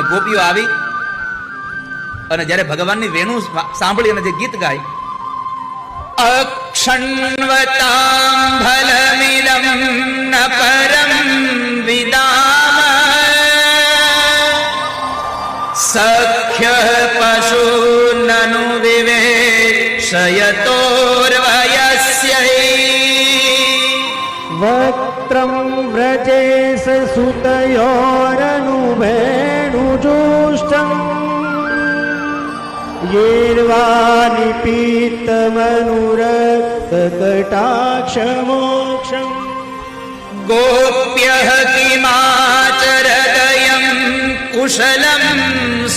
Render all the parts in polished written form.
અને ગોપીઓ આવી અને જ્યારે ભગવાનની વેણુ સાંભળી અને જે ગીત ગાય, અક્ષણવતાંભલમિદં ન પરમ વિદામ સખ્ય પશુ નનુ વિવેશયતોર્વયસ્ય વક્ત્રમ વ્રજેશ સુતયોરનુભેણુજુષ્ટં યેર્વાનિપીતમનુરક્તકટાક્ષમોક્ષં ગોપ્યઃ કિમાચરદયં કુશલં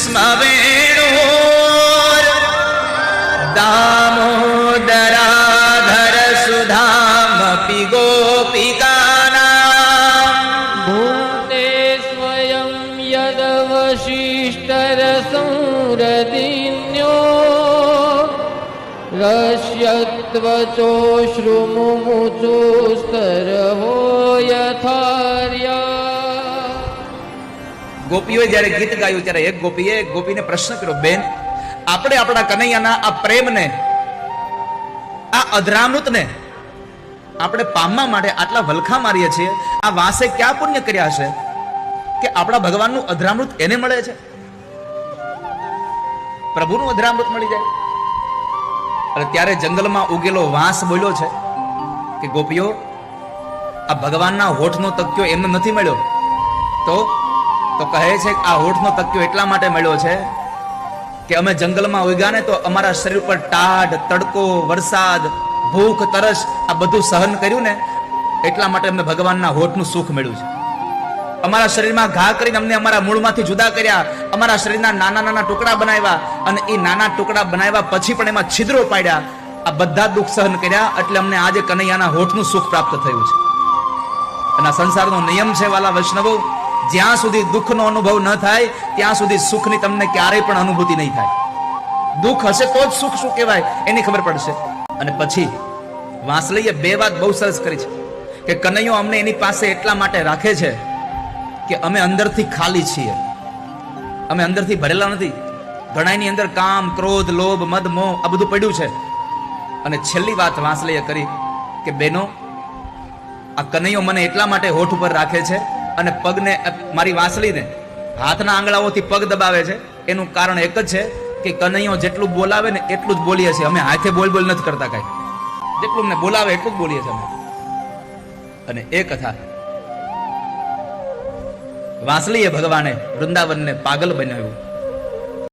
સ્મવેણોર દામોદરાધર સુધામપિ ગોપિકાનાં ભૂતે સ્વયં યદવશિષ્ટરસંરદિન્યો રશ્યત્વચોશ્રુમુમુચુસ્તરવો યથાર્યા. ગોપીઓએ જ્યારે ગીત ગાયું ત્યારે એક ગોપીએ એક ગોપીને પ્રશ્ન કર્યો, બેન, આપણે આપણા કનૈયાના આ પ્રેમને, આ અધરામૃતને આપણે પામવા માટે આટલા વલખા મારીએ છીએ, આ વાસે ક્યાં પુણ્ય કર્યા છે કે આપણા ભગવાનનું અધરામૃત એને મળે છે, પ્રભુનું અધરામૃત મળી જાય. અને ત્યારે જંગલમાં ઉગેલો વાંસ બોલ્યો છે કે ગોપીઓ, આ ભગવાનના હોઠનો તક્યો એમને નથી મળ્યો, તો કહે છે કે આ હોઠનો તક્યો એટલા માટે મળ્યો છે કે અમે જંગલમાં ઉગ્યા ને તો અમારા શરીર પર ટાઢ, તડકો, વરસાદ, ભૂખ, તરસ આ બધું સહન કર્યું ને એટલા માટે અમને ભગવાનના હોઠનું સુખ મળ્યું છે. અમારા શરીરમાં ઘા કરીને અમને અમારા મૂળમાંથી જુદા કર્યા, અમારા શરીરના નાના નાના ટુકડા બનાવ્યા અને એ નાના ટુકડા બનાવ્યા પછી પણ એમાં છિદ્રો પાડ્યા, આ બધા દુઃખ સહન કર્યા એટલે અમને આજે કનૈયાના હોઠનું સુખ પ્રાપ્ત થયું છે. અને આ સંસારનો નિયમ છે વાલા વૈષ્ણવો, જ્યાં સુધી દુઃખનો અનુભવ ન થાય ત્યાં સુધી સુખની તમને ક્યારેય પણ અનુભૂતિ નહીં થાય. દુઃખ હશે તો જ સુખ શું કહેવાય એની ખબર પડશે. અને પછી વાંસળીએ બે વાત બહુ સરસ કરી છે કે કનૈયો અમને એની પાસે એટલા માટે રાખે છે કે અમે અંદરથી ખાલી છીએ, અમે અંદરથી ભરેલા નથી. ઘણાની અંદર કામ, ક્રોધ, લોભ, મદ, મોહ આ બધું પડ્યું છે. અને છેલ્લી વાત વાંસળીએ કરી કે બેનો, આ કનૈયો મને એટલા માટે હોઠ ઉપર રાખે છે અને પગને, મારી વાંસળીને હાથના આંગળાઓથી પગ દબાવે છે, એનું કારણ એક જ છે કે કનૈયો જેટલું બોલાવે ને એટલું જ બોલીએ છીએ અમે. હાથે બોલ બોલ નથી કરતા કાંઈ, જેટલું અમને બોલાવે એટલું જ બોલીએ છીએ અમે. અને એ કથા વાંસળીએ ભગવાને વૃંદાવનને પાગલ બનાવ્યું.